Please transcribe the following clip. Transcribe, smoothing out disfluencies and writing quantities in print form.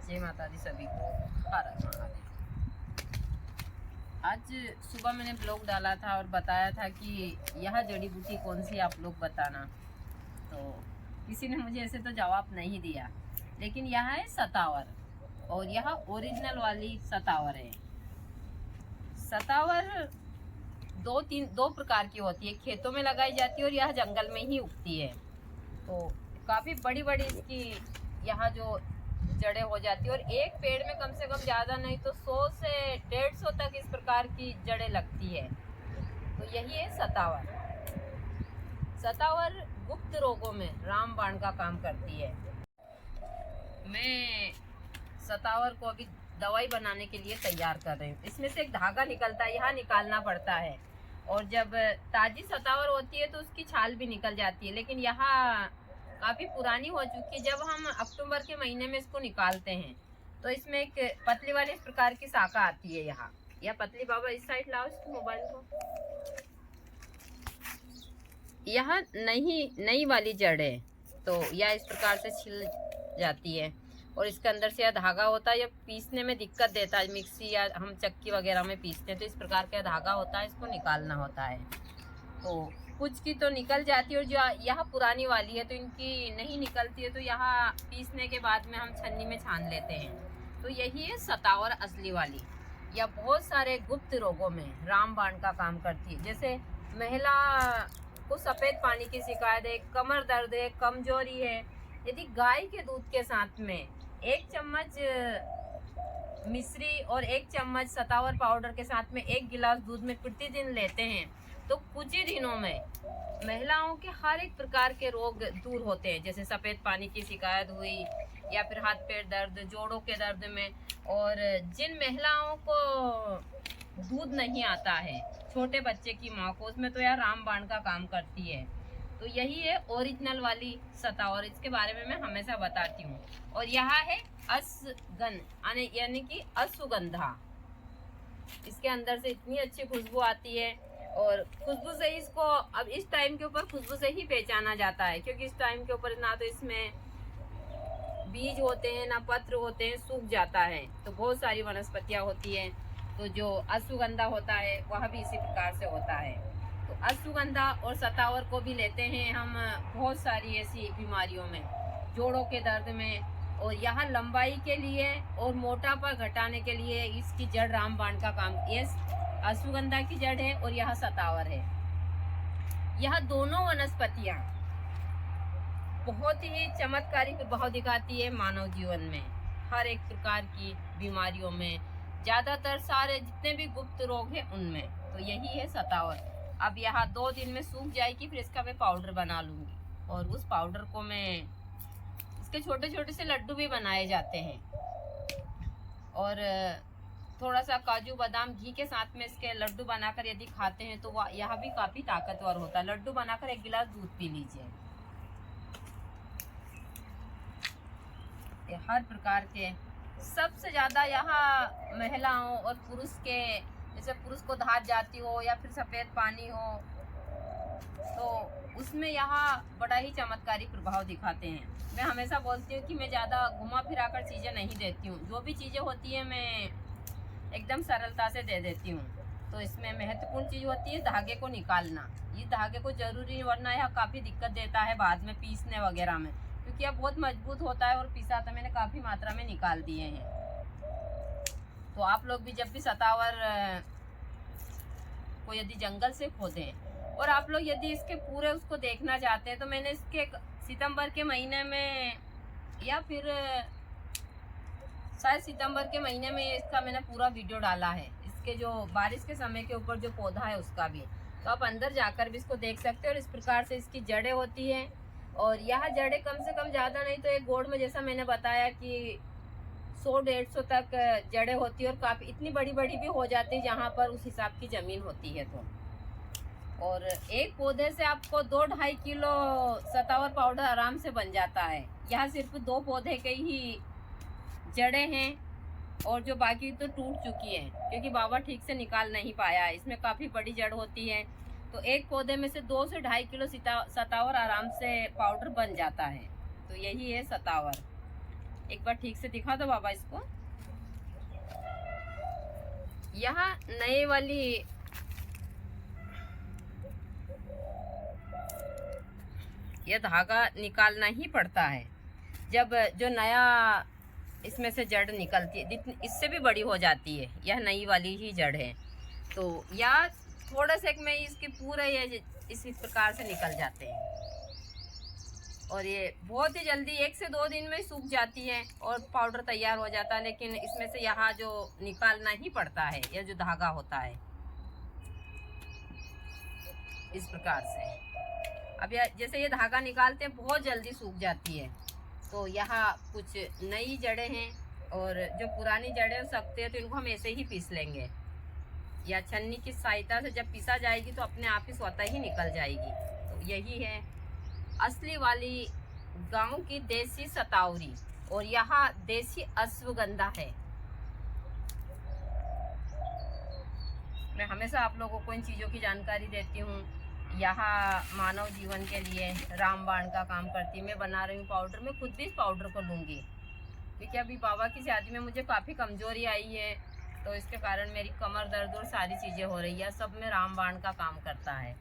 जय माता दी सभी को। हर हर महादेव। आज सुबह मैंने ब्लॉग डाला था और बताया था कि यह जड़ी बूटी कौन सी आप लोग बताना। तो किसी ने मुझे ऐसे तो जवाब नहीं दिया, लेकिन यह है सतावर और यह ओरिजिनल वाली सतावर है। सतावर दो प्रकार की होती है, खेतों में लगाई जाती है और यह जंगल में ही उगती है। तो काफ़ी बड़ी बड़ी इसकी यहाँ जो जड़ें हो जाती है और एक पेड़ में कम से कम ज़्यादा नहीं तो 100 से 150 तक इस प्रकार की जड़ें लगती है। तो यही है सतावर। सतावर गुप्त रोगों में रामबाण का काम करती है। मैं सतावर को अभी दवाई बनाने के लिए तैयार कर रही हूँ। इसमें से एक धागा निकलता है, यहाँ निकालना पड़ता है और जब ताजी सतावर होती है तो उसकी छाल भी निकल जाती है, लेकिन यहाँ काफ़ी पुरानी हो चुकी है। जब हम अक्टूबर के महीने में इसको निकालते हैं तो इसमें एक पतली वाली इस प्रकार की शाखा आती है। यहाँ यह पतली, बाबा इस साइड लाओ इसको, मोबाइल को। यह नई वाली जड़ है, तो यह इस प्रकार से छिल जाती है और इसके अंदर से यह धागा होता है। यह पीसने में दिक्कत देता है, मिक्सी या हम चक्की वगैरह में पीसते हैं तो इस प्रकार का धागा होता है, इसको निकालना होता है। तो कुछ की तो निकल जाती है और जो यह पुरानी वाली है तो इनकी नहीं निकलती है, तो यहाँ पीसने के बाद में हम छन्नी में छान लेते हैं। तो यही है सतावर असली वाली। यह बहुत सारे गुप्त रोगों में रामबाण का काम करती है। जैसे महिला को सफ़ेद पानी की शिकायत है, कमर दर्द है, कमजोरी है, यदि गाय के दूध के साथ में 1 चम्मच मिश्री और 1 चम्मच सतावर पाउडर के साथ में 1 गिलास दूध में प्रतिदिन लेते हैं तो कुछ ही दिनों में महिलाओं के हर एक प्रकार के रोग दूर होते हैं। जैसे सफ़ेद पानी की शिकायत हुई या फिर हाथ पैर दर्द, जोड़ों के दर्द में। और जिन महिलाओं को दूध नहीं आता है, छोटे बच्चे की माँ को, उसमें तो यार रामबाण का काम करती है। तो यही है ओरिजिनल वाली सतावर, इसके बारे में मैं हमेशा बताती हूँ। और यह है यानी कि अश्वगंधा। इसके अंदर से इतनी अच्छी खुशबू आती है और खुशबू से इसको अब इस टाइम के ऊपर खुशबू से ही पहचाना जाता है, क्योंकि इस टाइम के ऊपर ना तो इसमें बीज होते हैं ना पत्र होते हैं, सूख जाता है। तो बहुत सारी वनस्पतियां होती हैं। तो जो अश्वगंधा होता है वह भी इसी प्रकार से होता है। तो अश्वगंधा और सतावर को भी लेते हैं हम बहुत सारी ऐसी बीमारियों में, जोड़ों के दर्द में, और यहाँ लंबाई के लिए और मोटापा घटाने के लिए इसकी जड़ रामबाण का काम। ये अश्वगंधा की जड़ है और यह सतावर है। यह दोनों वनस्पतियां बहुत ही चमत्कारी प्रभाव दिखाती है मानव जीवन में, हर एक प्रकार की बीमारियों में, ज्यादातर सारे जितने भी गुप्त रोग हैं उनमें। तो यही है सतावर। अब यहाँ 2 दिन में सूख जाएगी, फिर इसका मैं पाउडर बना लूंगी और उस पाउडर को मैं, इसके छोटे छोटे से लड्डू भी बनाए जाते हैं और थोड़ा सा काजू बादाम घी के साथ में इसके लड्डू बनाकर यदि खाते हैं तो यह भी काफी ताकतवर होता है। लड्डू बनाकर 1 गिलास दूध पी लीजिए। हर प्रकार के, सबसे ज्यादा यहाँ महिलाओं और पुरुष के, जैसे पुरुष को धार जाती हो या फिर सफेद पानी हो तो उसमें यहाँ बड़ा ही चमत्कारी प्रभाव दिखाते हैं। मैं हमेशा बोलती हूँ कि मैं ज़्यादा घुमा फिरा कर चीज़ें नहीं देती हूँ, जो भी चीज़ें होती हैं मैं एकदम सरलता से दे देती हूँ। तो इसमें महत्वपूर्ण चीज़ होती है धागे को निकालना। ये धागे को जरूरी, वरना यह काफ़ी दिक्कत देता है बाद में पीसने वगैरह में, क्योंकि यह बहुत मजबूत होता है और पिसा तो मैंने काफ़ी मात्रा में निकाल दिए हैं। तो आप लोग भी जब भी सतावर को यदि जंगल से खोदें और आप लोग यदि इसके पूरे उसको देखना चाहते हैं तो मैंने इसके सितंबर के महीने में या फिर शायद सितंबर के महीने में इसका मैंने पूरा वीडियो डाला है, इसके जो बारिश के समय के ऊपर जो पौधा है उसका भी। तो आप अंदर जाकर भी इसको देख सकते हो और इस प्रकार से इसकी जड़ें होती हैं। और यह जड़ें कम से कम ज़्यादा नहीं तो एक गोड़ में, जैसा मैंने बताया कि 100-150 तक जड़ें होती है और काफ़ी इतनी बड़ी बड़ी भी हो जाती है जहाँ पर उस हिसाब की ज़मीन होती है। तो और एक पौधे से आपको 2-2.5 किलो सतावर पाउडर आराम से बन जाता है। यह सिर्फ 2 पौधे के ही जड़ें हैं और जो बाकी तो टूट चुकी है क्योंकि बाबा ठीक से निकाल नहीं पाया है। इसमें काफ़ी बड़ी जड़ होती है, तो एक पौधे में से 2 से 2.5 किलो सतावर आराम से पाउडर बन जाता है। तो यही है सतावर। एक बार ठीक से दिखा दो बाबा इसको। यहाँ नए वाली यह धागा निकालना ही पड़ता है। जब जो नया इसमें से जड़ निकलती है, इससे भी बड़ी हो जाती है, यह नई वाली ही जड़ है। तो या थोड़ा सा में इसके पूरे ये इसी प्रकार से निकल जाते हैं और ये बहुत ही जल्दी 1 से 2 दिन में सूख जाती है और पाउडर तैयार हो जाता है। लेकिन इसमें से यहाँ जो निकालना ही पड़ता है, यह जो धागा होता है इस प्रकार से। अब जैसे ये धागा निकालते हैं बहुत जल्दी सूख जाती है। तो यहाँ कुछ नई जड़ें हैं और जो पुरानी जड़ें सकते हैं तो इनको हम ऐसे ही पीस लेंगे या छन्नी की सहायता से जब पीसा जाएगी तो अपने आप ही स्वतः ही निकल जाएगी। तो यही है असली वाली गांव की देसी सतावरी और यहाँ देसी अश्वगंधा है। मैं हमेशा आप लोगों को इन चीज़ों की जानकारी देती हूँ। यहाँ मानव जीवन के लिए रामबाण का काम करती है। मैं बना रही हूँ पाउडर, मैं खुद भी इस पाउडर को लूँगी क्योंकि अभी बाबा की शादी में मुझे काफ़ी कमजोरी आई है, तो इसके कारण मेरी कमर दर्द और सारी चीज़ें हो रही है। सब में रामबाण का काम करता है।